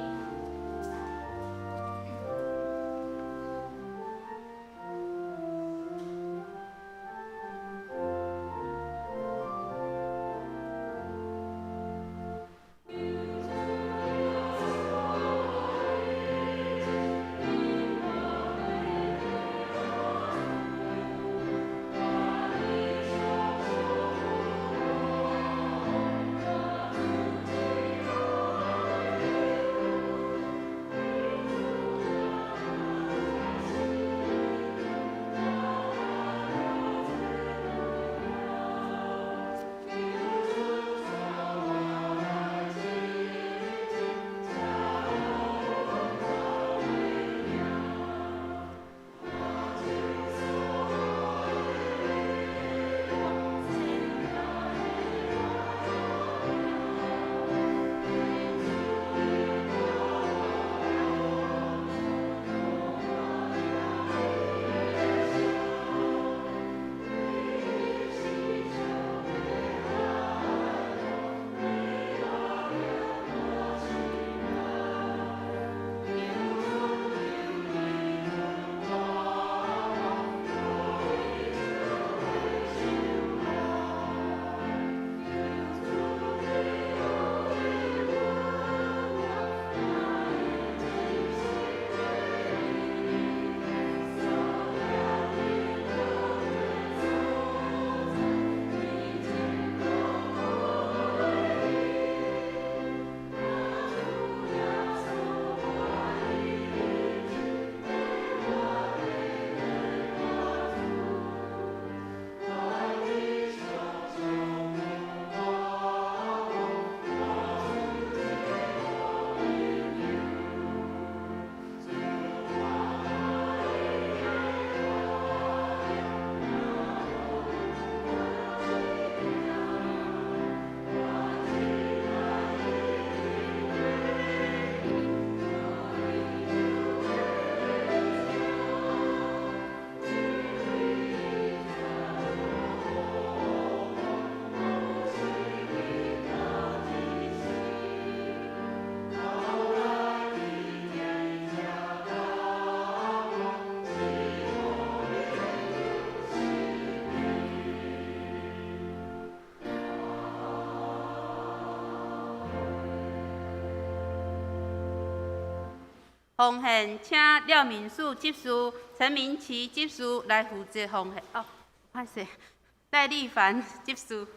奉献，请廖明树执事、陈明奇执事来负责奉献。哦，歹势，戴丽凡执事。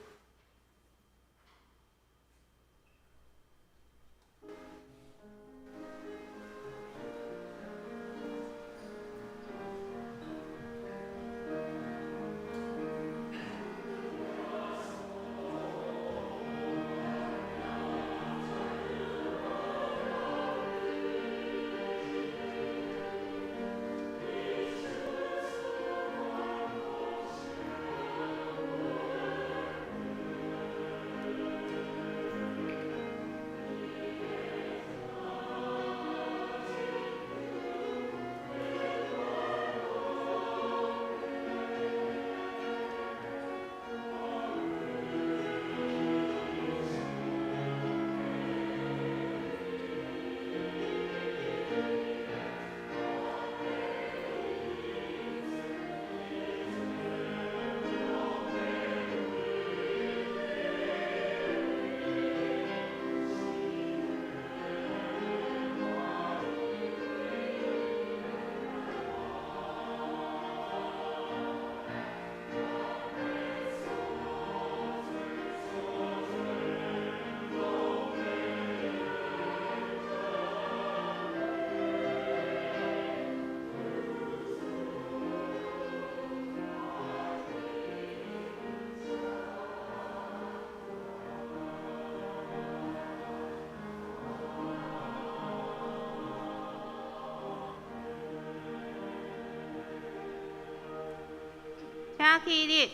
起立。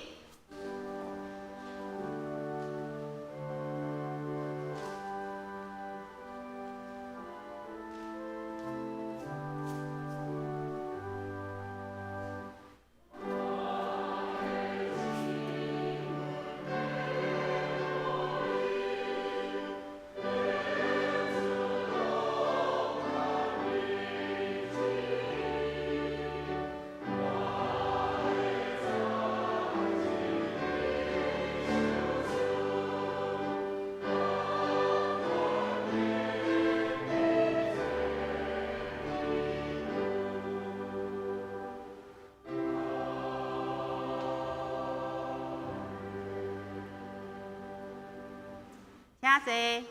请坐。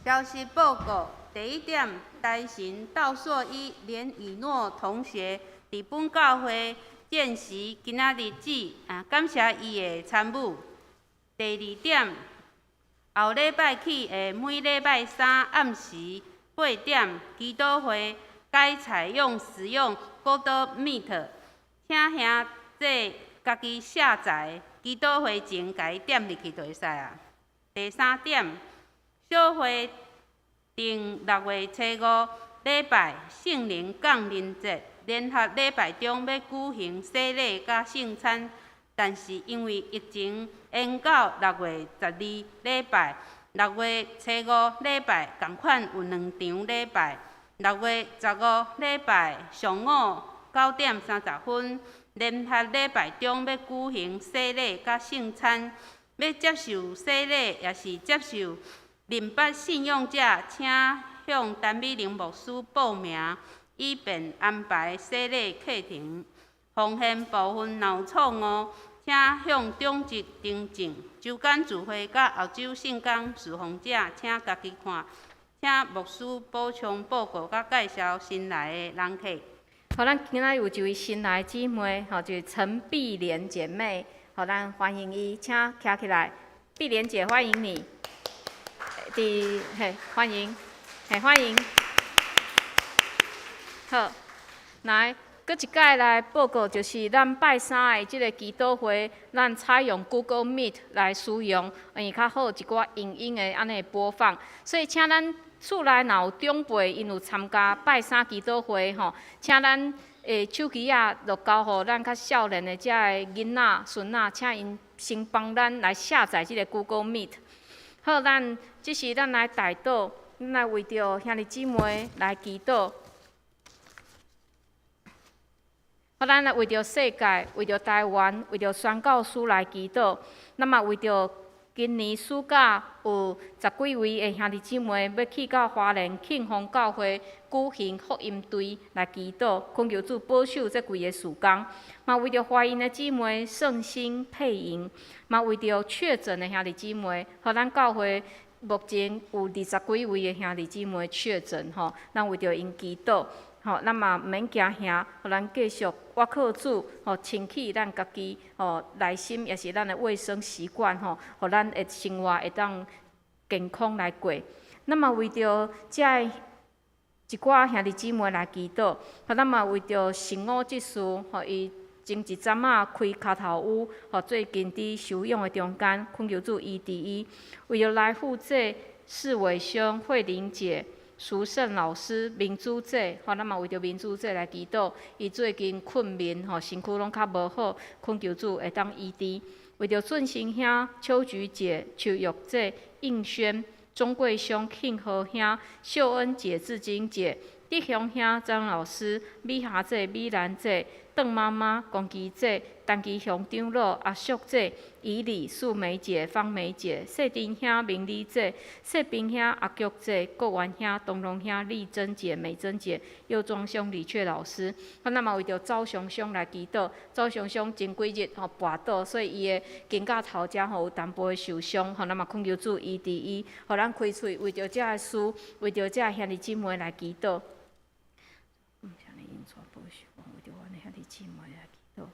消息报告：第一点，台神道硕一连以诺同学伫本教会见习今仔日子，感谢伊的参与。第二点，后礼拜起的每礼拜三暗时8点，基督会改采用使用 Google Meet， 请兄弟家己下载基督会前，家己点入去就会使啊。第三点，小会定6月初5礼拜圣灵降临节联合礼拜中要举行洗礼甲圣餐，但是因为疫情延到6月12礼拜，6月初5礼拜同款有2场礼拜，6月15礼拜上午9点30分联合礼拜中要举行洗礼甲圣餐。要接受洗礼，也是接受明白信用者，请向陈美玲牧师报名，以便安排洗礼课程。奉献部分若有错误，请向中职订正。周间聚会甲后周圣工侍奉者，请家己看。请牧师补充报告甲介绍新来的人客。好，咱今仔有一位新来姊妹，就是陈碧莲姐妹。好，咱欢迎伊，请徛起来。碧莲姐，欢迎你。欢迎，欢迎。好，来，搁一届来报告，就是咱拜三的即个祈祷会，咱采用 Google Meet 来使用，较好一寡影音的安尼播放。所以，请咱厝内若有长辈，因有参加拜三祈祷会吼，请咱手机啊，就交互咱较少年的遮个囡仔、孙仔，请因先帮咱来下载即个 Google Meet。好，即是咱来代祷，咱来为着兄弟姊妹来祈祷。好，咱来为着世界、为着台湾、为着宣教师来祈祷。那么为着今年暑假有10几位的兄弟姊妹要去到花莲庆丰教会举行福音队来祈祷，恳求主保守这几个事工。嘛为着怀孕的姊妹圣心配营，嘛为着确诊的兄弟姊妹，互咱教会目前有20几位的兄弟姊妹确诊吼，咱为着因祈祷。吼，咱嘛毋免惊吓，互咱继续倚靠主，吼，清气咱家己，吼，内心也是咱的卫生习惯，吼，互咱的生活会当健康来过。咱嘛为着遮一寡兄弟姊妹来祈祷，吼，咱嘛为着神武即事，吼，伊前一阵仔开骹头屋，吼，最近伫收养的中间，恳求主医治伊，为着来负责四伟兄、慧玲姐。苏胜老师、民主者，吼，咱嘛为着民主者来祈祷。伊最近困眠，吼，身躯拢较无好，恳求主会当医治。为着俊生兄、邱菊姐、邱玉姐、应轩、钟贵兄、庆和兄、秀恩姐、志金姐、德雄兄、张老师、美霞姐、美兰姐、邓妈妈、龚基姐、陈基雄长老、阿淑姐、怡丽、素梅姐、方梅姐、谢丁兄、明理姐、谢冰兄、阿菊姐、郭元兄、东龙兄、丽珍姐、美珍姐、佑庄兄、李雀老师。咱嘛为着赵雄兄来祈祷，赵雄兄前几日吼跋倒，所以伊的肩胛头遮吼有淡薄的受伤，吼咱嘛恳求主医治伊，互咱开喙为着遮个事，为着遮个兄弟姊妹来祈祷。为着阮的兄弟姊妹来祈祷，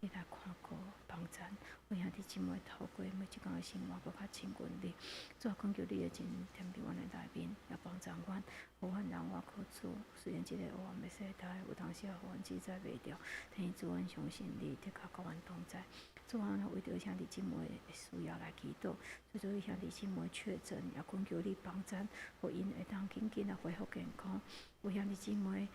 你来看顾帮咱，为兄弟姊妹透过每一天的生活，搁较亲近你。主啊，恳求你的真甜伫阮的内面，也帮助阮，互阮人我靠主。虽然即个黑暗的世代，有当时也互阮自在袂了，但是主，阮相信你的确甲阮同在。主啊，为着兄弟姊妹的需要来祈祷，做兄弟姊妹确诊，也恳求你帮助，互因会当紧紧啊恢复健康。有兄弟姊妹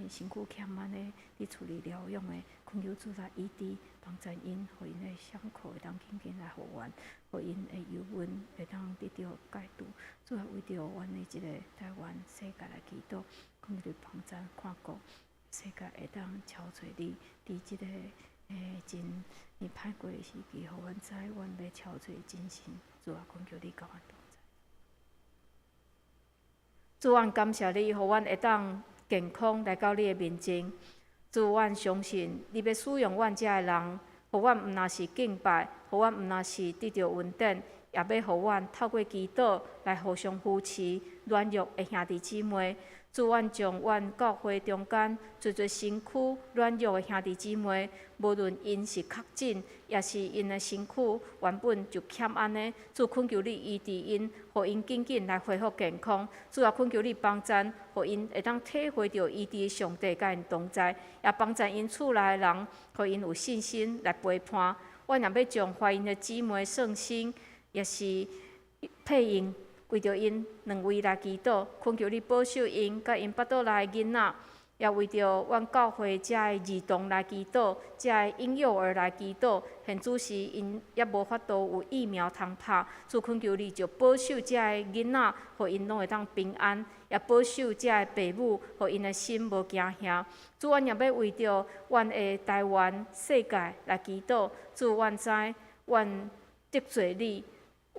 身躯欠安的，你处理疗养的，恳求主来医治，帮助因，互因的伤口会当紧紧来复原，互因的忧郁会当得到解除。主啊，为着阮的即个台湾世界来祈祷，恳求你帮助看顾世界会当超找你，伫即个真歹过的时期，互阮知阮要超找真神。主啊，恳求你甲阮同在。主，阮感谢你，互阮会当健康来到你的面前。主，阮相信你要使用阮遮的人，互阮毋若是敬拜，互阮毋若是得到稳定，也要互阮透过祈祷来互相扶持、软弱的兄弟姊妹。主，阮将阮教会中间侪身躯软弱的兄弟姊妹，无论因是确诊，也是因的身躯原本就欠安的，主恳求你医治因，互因紧紧来恢复健康。主也恳求你帮助，互因会当体会到医治的上帝甲因同在，也帮助因厝内的人，互因有信心来陪伴。阮也要将怀孕的姊妹圣心，也是配音。为着因两位来祈祷，恳求你保守因，甲因腹肚内的囡仔，也为着阮教会遮的儿童来祈祷，遮的婴幼儿来祈祷。现主时因也无法度有疫苗通拍，主恳求你就保守遮的囡仔，互因拢会当平安，也保守遮的父母，互因的心无惊吓。主，阮也要为着阮的台湾世界来祈祷。主，阮知阮得罪你。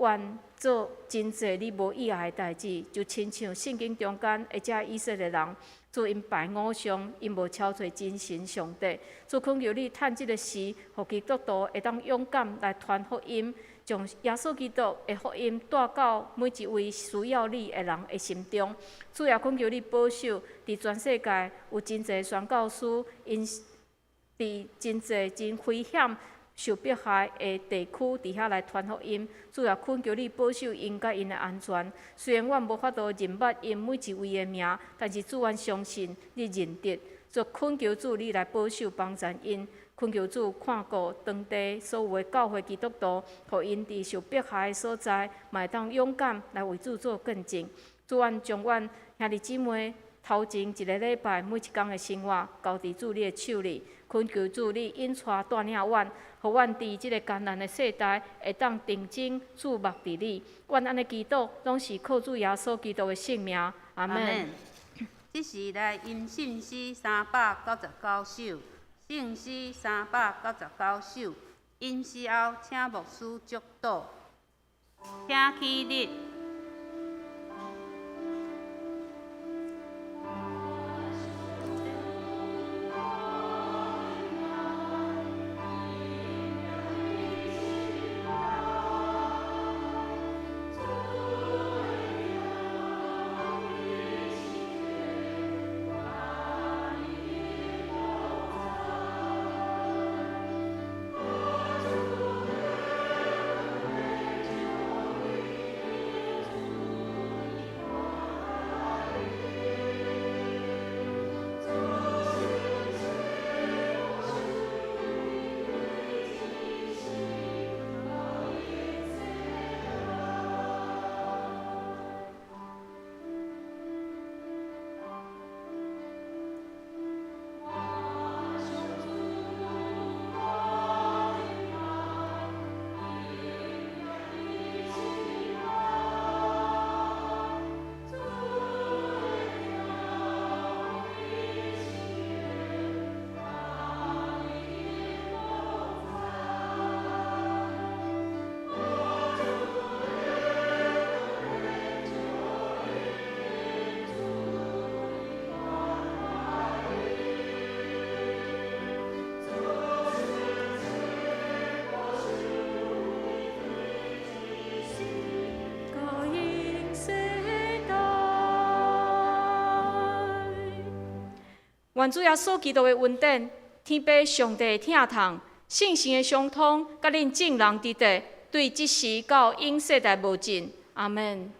愿做真济你无意爱的代志，就亲像圣经中间的遮以色列人，主因拜偶像，因无超出真神上帝。主恳求你趁即个时，互基督徒会当勇敢来传福音，将耶稣基督的福音带到每一位需要你的人的心中。主也恳求你保守，伫全世界有真济宣教师，因伫真济真危险。受迫害的地区伫遐来传福音，主也恳求你保守因甲因的安全。虽然阮无法度认捌因每一位的名，但是主，阮相信你认得。就恳求主你来保守帮助因，恳求主看顾当地所有的教会基督徒，互因伫受迫害的所在，嘛会当勇敢来为主做见证。主，阮将阮兄弟姊妹头前一个礼拜每一天的生活交伫主你的手里，恳求主你引带带领阮。互阮伫即个艰难的世代，会当定睛注目伫你。阮安尼祈祷，拢是靠主耶稣基督的圣名。阿门。即时来因信诗399首，圣诗399首，因诗后请牧师祝祷，请起立。愿主耶稣基督的恩典、天父上帝的疼痛、信心的相通，甲恁众人伫地，对即时到永世代无尽。阿门。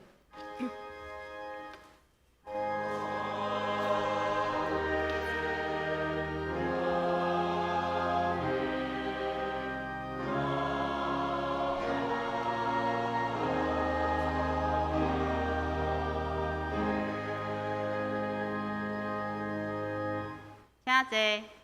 请坐。